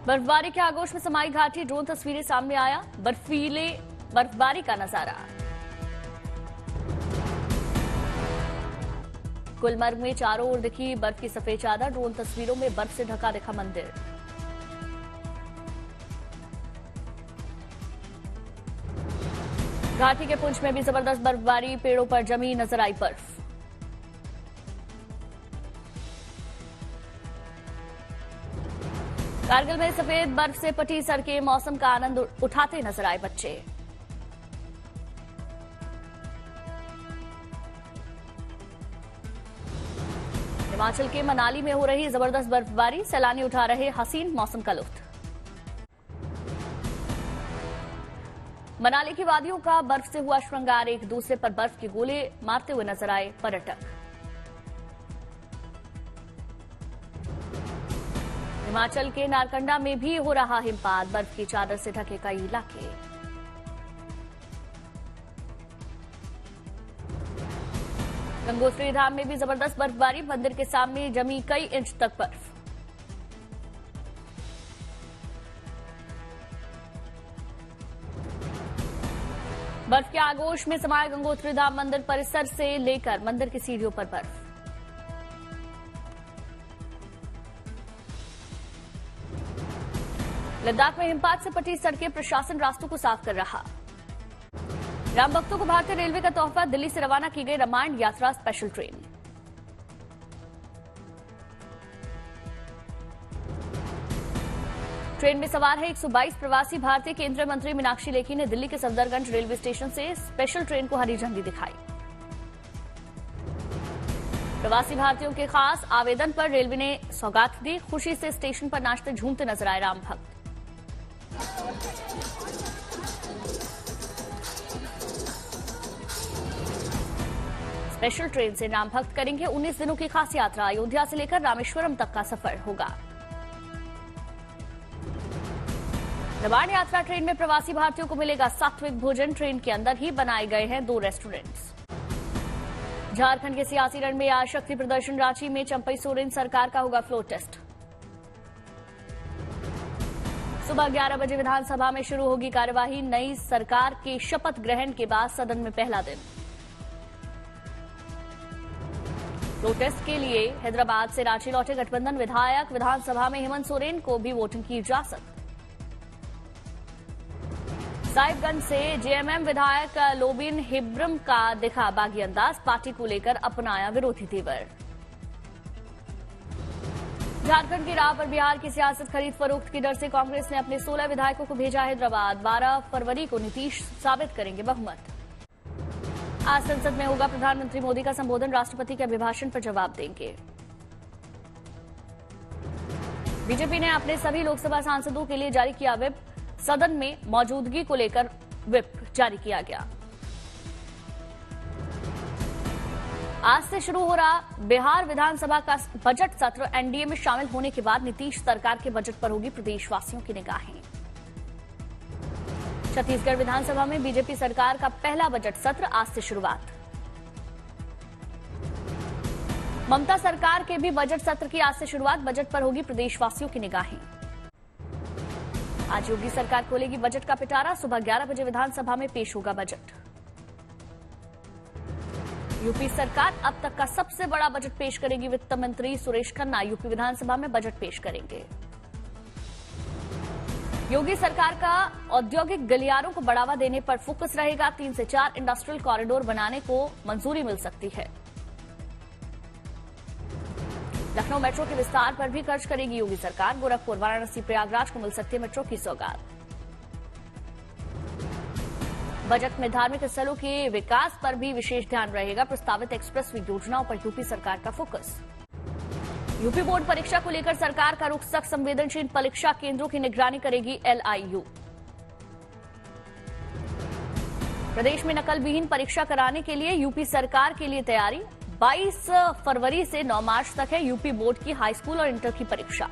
बर्फबारी के आगोश में समाई घाटी, ड्रोन तस्वीरें सामने आया, बर्फीले बर्फबारी का नजारा। गुलमर्ग में चारों ओर दिखी बर्फ की सफेद चादर, ड्रोन तस्वीरों में बर्फ से ढका दिखा मंदिर। घाटी के पुंछ में भी जबरदस्त बर्फबारी, पेड़ों पर जमी नजर आई बर्फ। कारगिल में सफेद बर्फ से पटी सड़कें, मौसम का आनंद उठाते नजर आए बच्चे। हिमाचल के मनाली में हो रही जबरदस्त बर्फबारी, सैलानी उठा रहे हसीन मौसम का लुत्फ। मनाली की वादियों का बर्फ से हुआ श्रृंगार, एक दूसरे पर बर्फ के गोले मारते हुए नजर आए पर्यटक। हिमाचल के नारकंडा में भी हो रहा हिमपात, बर्फ की चादर से ढके कई इलाके। गंगोत्री धाम में भी जबरदस्त बर्फबारी, मंदिर के सामने जमी कई इंच तक बर्फ। बर्फ के आगोश में समाये गंगोत्री धाम मंदिर परिसर से लेकर मंदिर की सीढ़ियों पर बर्फ। लद्दाख में हिमपात से पटी सड़कें, प्रशासन रास्तों को साफ कर रहा। राम भक्तों को भारतीय रेलवे का तोहफा, दिल्ली से रवाना की गई रामायण यात्रा स्पेशल ट्रेन। ट्रेन में सवार है 122 प्रवासी भारतीय। केंद्रीय मंत्री मीनाक्षी लेखी ने दिल्ली के सफदरगंज रेलवे स्टेशन से स्पेशल ट्रेन को हरी झंडी दिखाई। प्रवासी भारतीयों के खास आवेदन पर रेलवे ने सौगात दी, खुशी से स्टेशन पर नाचते झूमते नजर आए राम भक्त। स्पेशल ट्रेन से राम भक्त करेंगे 19 दिनों की खास यात्रा, अयोध्या से लेकर रामेश्वरम तक का सफर होगा। रामायण यात्रा ट्रेन में प्रवासी भारतीयों को मिलेगा सात्विक भोजन, ट्रेन के अंदर ही बनाए गए हैं 2 रेस्टोरेंट्स। झारखंड के सियासी रण में आज शक्ति प्रदर्शन, रांची में चंपई सोरेन सरकार का होगा फ्लोर टेस्ट। सुबह 11 बजे विधानसभा में शुरू होगी कार्यवाही, नई सरकार के शपथ ग्रहण के बाद सदन में पहला दिन। फ्लोर टेस्ट के लिए हैदराबाद से रांची लौटे गठबंधन विधायक, विधानसभा में हेमंत सोरेन को भी वोटिंग की इजाजत। साहिबगंज से जेएमएम विधायक लोबिन हिब्रम का दिखा बागी अंदाज, पार्टी को लेकर अपनाया विरोधी तेवर। झारखंड की राह पर बिहार की सियासत, खरीद फरोख्त की डर से कांग्रेस ने अपने 16 विधायकों को भेजा हैदराबाद, 12 फरवरी को नीतीश साबित करेंगे बहुमत। आज संसद में होगा प्रधानमंत्री मोदी का संबोधन, राष्ट्रपति के अभिभाषण पर जवाब देंगे। बीजेपी ने अपने सभी लोकसभा सांसदों के लिए जारी किया व्हिप, सदन में मौजूदगी को लेकर व्हिप जारी किया गया। आज से शुरू हो रहा बिहार विधानसभा का बजट सत्र, एनडीए में शामिल होने के बाद नीतीश सरकार के बजट पर होगी प्रदेशवासियों की निगाहें। छत्तीसगढ़ विधानसभा में बीजेपी सरकार का पहला बजट सत्र, आज से शुरुआत। ममता सरकार के भी बजट सत्र की आज से शुरुआत, बजट पर होगी प्रदेशवासियों की निगाहें। आज योगी सरकार खोलेगी बजट का पिटारा, सुबह 11 बजे विधानसभा में पेश होगा बजट। यूपी सरकार अब तक का सबसे बड़ा बजट पेश करेगी, वित्त मंत्री सुरेश खन्ना यूपी विधानसभा में बजट पेश करेंगे। योगी सरकार का औद्योगिक गलियारों को बढ़ावा देने पर फोकस रहेगा, 3 से 4 इंडस्ट्रियल कॉरिडोर बनाने को मंजूरी मिल सकती है। लखनऊ मेट्रो के विस्तार पर भी खर्च करेगी योगी सरकार, गोरखपुर, वाराणसी, प्रयागराज को मिल सकती है मेट्रो की सौगात। बजट में धार्मिक स्थलों के विकास पर भी विशेष ध्यान रहेगा, प्रस्तावित एक्सप्रेस वे योजनाओं पर यूपी सरकार का फोकस। यूपी बोर्ड परीक्षा को लेकर सरकार का रुख सख्त, संवेदनशील परीक्षा केंद्रों की निगरानी करेगी एलआईयू। प्रदेश में नकल विहीन परीक्षा कराने के लिए यूपी सरकार के लिए तैयारी, 22 फरवरी से 9 मार्च तक है यूपी बोर्ड की हाई स्कूल और इंटर की परीक्षा।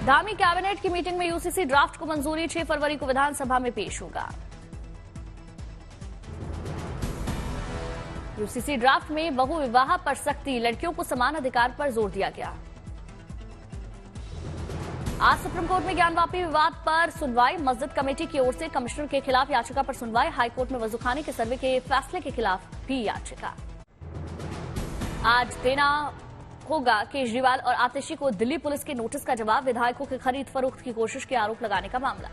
धामी कैबिनेट की मीटिंग में यूसीसी ड्राफ्ट को मंजूरी, 6 फरवरी को विधानसभा में पेश होगा। यूसीसी ड्राफ्ट में बहु विवाह पर सख्ती, लड़कियों को समान अधिकार पर जोर दिया गया। आज सुप्रीम कोर्ट में ज्ञानवापी विवाद पर सुनवाई। मस्जिद कमेटी की ओर से कमिश्नर के खिलाफ याचिका पर सुनवाई। हाईकोर्ट में वजूखाने के सर्वे के फैसले के खिलाफ भी याचिका। आज देना होगा केजरीवाल और आतिशी को दिल्ली पुलिस के नोटिस का जवाब। विधायकों की खरीद फरोख्त की कोशिश के आरोप लगाने का मामला।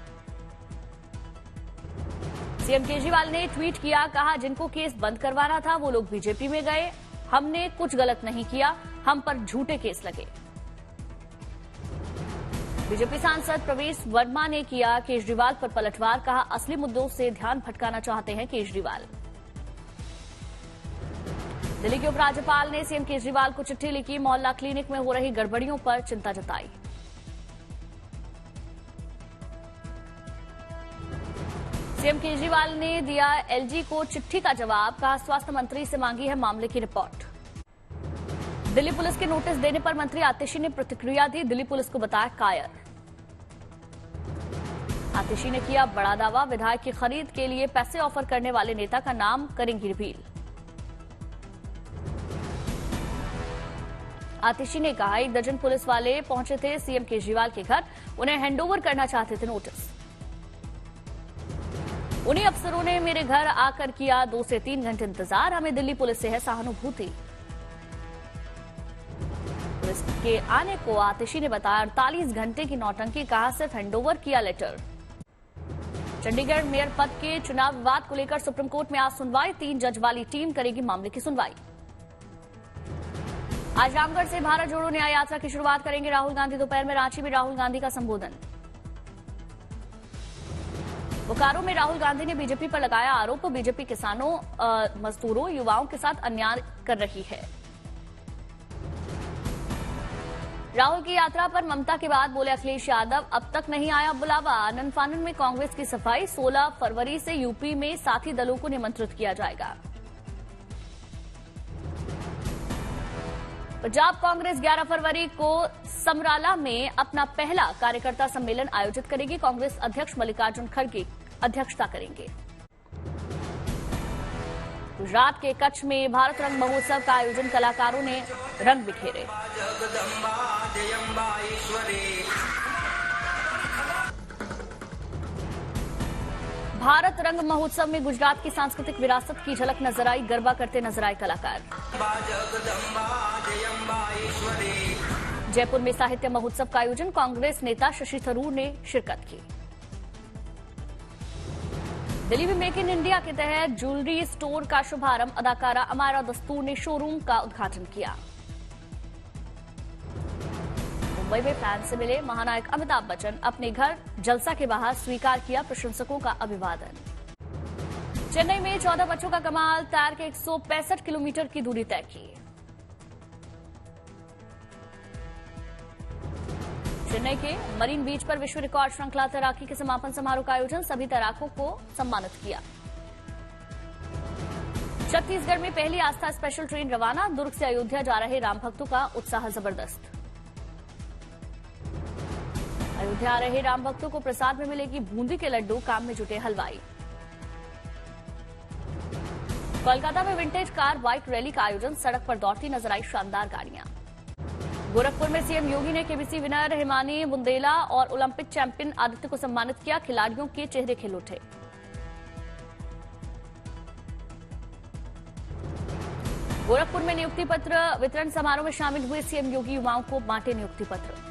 सीएम केजरीवाल ने ट्वीट किया, कहा जिनको केस बंद करवाना था वो लोग बीजेपी में गए, हमने कुछ गलत नहीं किया, हम पर झूठे केस लगे। बीजेपी सांसद प्रवेश वर्मा ने किया केजरीवाल पर पलटवार, कहा असली मुद्दों से ध्यान भटकाना चाहते हैं केजरीवाल। दिल्ली के उपराज्यपाल ने सीएम केजरीवाल को चिट्ठी लिखी। मोहल्ला क्लिनिक में हो रही गड़बड़ियों पर चिंता जताई। सीएम केजरीवाल ने दिया एलजी को चिट्ठी का जवाब, कहा स्वास्थ्य मंत्री से मांगी है मामले की रिपोर्ट। दिल्ली पुलिस के नोटिस देने पर मंत्री आतिशी ने प्रतिक्रिया दी। दिल्ली पुलिस को बताया कायर। आतिशी ने किया बड़ा दावा, विधायक की खरीद के लिए पैसे ऑफर करने वाले नेता का नाम करेंगी रिवील। आतिशी ने कहा 1 दर्जन पुलिस वाले पहुंचे थे सीएम केजरीवाल के घर, उन्हें हैंडओवर करना चाहते थे नोटिस। उन्हीं अफसरों ने मेरे घर आकर किया 2 से 3 घंटे इंतजार, हमें दिल्ली पुलिस से है सहानुभूति। पुलिस के आने को आतिशी ने बताया 48 घंटे की नौटंकी, कहा सिर्फ हैंडओवर किया लेटर। चंडीगढ़ मेयर पद के चुनाव विवाद को लेकर सुप्रीम कोर्ट में आज सुनवाई। 3 जज वाली टीम करेगी मामले की सुनवाई। आज रामगढ़ से भारत जोड़ो न्याय यात्रा की शुरुआत करेंगे राहुल गांधी। दोपहर में रांची में राहुल गांधी का संबोधन। बोकारो में राहुल गांधी ने बीजेपी पर लगाया आरोप, बीजेपी किसानों, मजदूरों, युवाओं के साथ अन्याय कर रही है। राहुल की यात्रा पर ममता के बाद बोले अखिलेश यादव, अब तक नहीं आया बुलावा। आनन फानन में कांग्रेस की सफाई। 16 फरवरी से यूपी में साथी दलों को निमंत्रित किया जाएगा। पंजाब कांग्रेस 11 फरवरी को समराला में अपना पहला कार्यकर्ता सम्मेलन आयोजित करेगी। कांग्रेस अध्यक्ष मल्लिकार्जुन खड़गे अध्यक्षता करेंगे। गुजरात के कच्छ में भारत रंग महोत्सव का आयोजन, कलाकारों ने रंग बिखेरे। भारत रंग महोत्सव में गुजरात की सांस्कृतिक विरासत की झलक नजर आई। गरबा करते नजर आए कलाकार। जयपुर में साहित्य महोत्सव का आयोजन, कांग्रेस नेता शशि थरूर ने शिरकत की। दिल्ली में मेक इन इंडिया के तहत ज्वेलरी स्टोर का शुभारंभ, अदाकारा अमायरा दस्तूर ने शोरूम का उद्घाटन किया। मुंबई में फैन से मिले महानायक अमिताभ बच्चन, अपने घर जलसा के बाहर स्वीकार किया प्रशंसकों का अभिवादन। चेन्नई में 14 बच्चों का कमाल, तैर के 165 किलोमीटर की दूरी तय की। चेन्नई के मरीन बीच पर विश्व रिकॉर्ड श्रृंखला तैराकी के समापन समारोह का आयोजन, सभी तैराकों को सम्मानित किया। छत्तीसगढ़ में पहली आस्था स्पेशल ट्रेन रवाना, दुर्ग से अयोध्या जा रहे राम भक्तों का उत्साह जबरदस्त। अयोध्या आ रहे राम भक्तों को प्रसाद में मिलेगी बूंदी के लड्डू, काम में जुटे हलवाई। कोलकाता में विंटेज कार बाइक रैली का आयोजन, सड़क पर दौड़ती नजर आई शानदार गाड़ियां। गोरखपुर में सीएम योगी ने केबीसी विनर हिमानी बुंदेला और ओलंपिक चैंपियन आदित्य को सम्मानित किया, खिलाड़ियों के चेहरे खिल उठे। गोरखपुर में नियुक्ति पत्र वितरण समारोह में शामिल हुए सीएम योगी, युवाओं को बांटे नियुक्ति पत्र।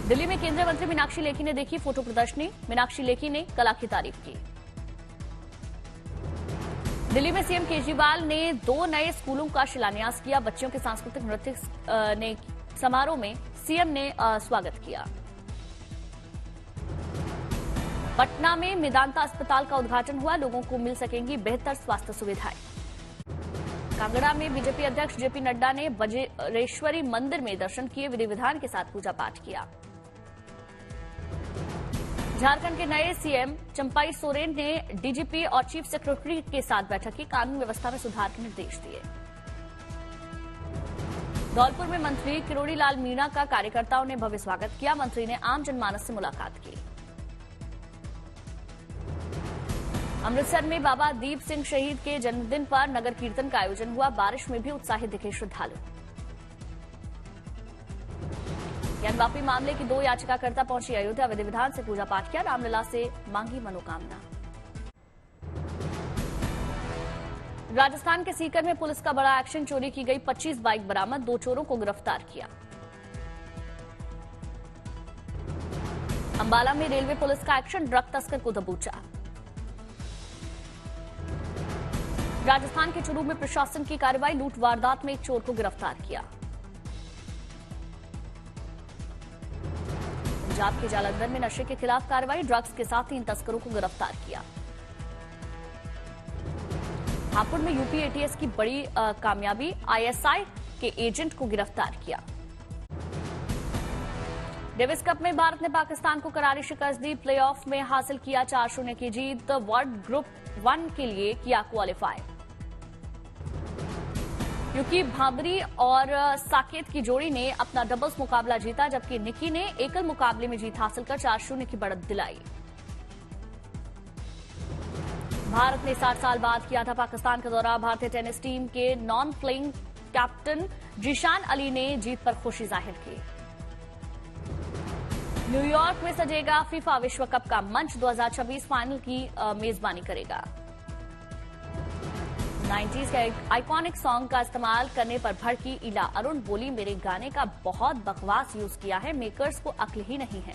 दिल्ली में केंद्रीय मंत्री मीनाक्षी लेखी ने देखी फोटो प्रदर्शनी, मीनाक्षी लेखी ने कला की तारीफ की। दिल्ली में सीएम केजरीवाल ने 2 नए स्कूलों का शिलान्यास किया, बच्चों के सांस्कृतिक नृत्य ने समारोह में सीएम ने स्वागत किया। पटना में मेदांता अस्पताल का उद्घाटन हुआ, लोगों को मिल सकेंगी बेहतर स्वास्थ्य सुविधाएं। कांगड़ा में बीजेपी अध्यक्ष जेपी नड्डा ने बजेश्वरी मंदिर में दर्शन किए, विधि विधान के साथ पूजा पाठ किया। झारखंड के नए सीएम चंपाई सोरेन ने डीजीपी और चीफ सेक्रेटरी के साथ बैठक की, कानून व्यवस्था में सुधार के निर्देश दिए। धौलपुर में मंत्री किरोड़ी लाल मीणा का कार्यकर्ताओं ने भव्य स्वागत किया, मंत्री ने आम जनमानस से मुलाकात की। अमृतसर में बाबा दीप सिंह शहीद के जन्मदिन पर नगर कीर्तन का आयोजन हुआ, बारिश में भी उत्साहित दिखे श्रद्धालु। कैनवापी मामले की 2 याचिकाकर्ता पहुंची अयोध्या, विधि विधान से पूजा पाठ किया, रामलला से मांगी मनोकामना। राजस्थान के सीकर में पुलिस का बड़ा एक्शन, चोरी की गई 25 बाइक बरामद, 2 चोरों को गिरफ्तार किया। अंबाला में रेलवे पुलिस का एक्शन, ड्रग तस्कर को दबोचा। राजस्थान के चुरू में प्रशासन की कार्रवाई, लूट वारदात में एक चोर को गिरफ्तार किया। पंजाब के जालंधर में नशे के खिलाफ कार्रवाई, ड्रग्स के साथ 3 तस्करों को गिरफ्तार किया। हापुड़ में यूपी एटीएस की बड़ी कामयाबी, आईएसआई के एजेंट को गिरफ्तार किया। डेविस कप में भारत ने पाकिस्तान को करारी शिकस्त दी, प्लेऑफ में हासिल किया 4-0 की जीत, वर्ल्ड ग्रुप 1 के लिए किया क्वालिफाई। यूकी भाबरी और साकेत की जोड़ी ने अपना डबल्स मुकाबला जीता, जबकि निकी ने एकल मुकाबले में जीत हासिल कर 4-0 की बढ़त दिलाई। भारत ने 60 साल बाद किया था पाकिस्तान का दौरा, भारतीय टेनिस टीम के non playing captain Zeeshan Ali ने जीत पर खुशी जाहिर की। न्यूयॉर्क में सजेगा फीफा विश्व कप का मंच, 2026 फाइनल की मेजबानी करेगा। 90s के आइकॉनिक सॉन्ग का इस्तेमाल करने पर भड़की इला अरुण, बोली मेरे गाने का बहुत बकवास यूज किया है, मेकर्स को अक्ल ही नहीं है।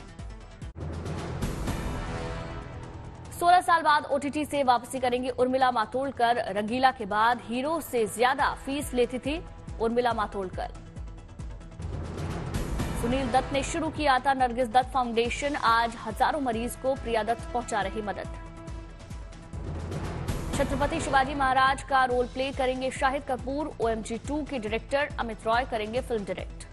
16 साल बाद ओटीटी से वापसी करेंगी उर्मिला मातोंडकर, रंगीला के बाद हीरो से ज्यादा फीस लेती थी उर्मिला मातोंडकर। सुनील दत्त ने शुरू किया था नरगिस दत्त फाउंडेशन, आज हजारों मरीज को प्रिया दत्त पहुंचा रही मदद। छत्रपति शिवाजी महाराज का रोल प्ले करेंगे शाहिद कपूर, OMG 2 के डायरेक्टर अमित रॉय करेंगे फिल्म डायरेक्ट।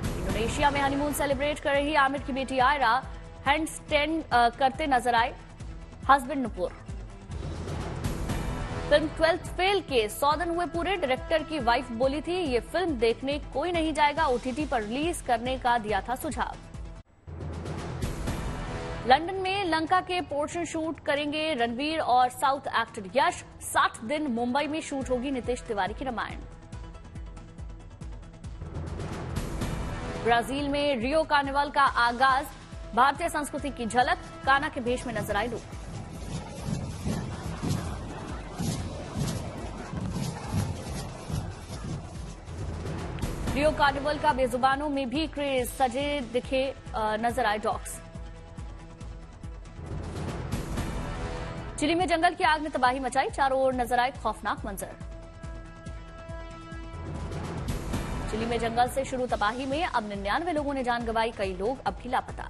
इंडोनेशिया में हनीमून सेलिब्रेट कर रही आमिर की बेटी आयरा, हैंड स्टैंड करते नजर आए husband Nupur. Film 12th fail के 100 दिन हुए पूरे, डायरेक्टर की वाइफ बोली थी ये फिल्म देखने कोई नहीं जाएगा, ओटीटी पर रिलीज करने का दिया था सुझाव। लंदन में लंका के पोर्शन शूट करेंगे रणवीर और साउथ एक्टर यश, 60 दिन मुंबई में शूट होगी नीतीश तिवारी की रामायण। ब्राजील में रियो कार्निवाल का आगाज, भारतीय संस्कृति की झलक, कान्हा के भेष में नजर आए लोग। रियो कार्निवल का बेजुबानों में भी क्रेज, सजे दिखे नजर आए डॉग्स। चिली में जंगल की आग ने तबाही मचाई, चारों ओर नजर आए खौफनाक मंजर। चिली में जंगल से शुरू तबाही में अब 99 लोगों ने जान गंवाई, कई लोग अब भी लापता।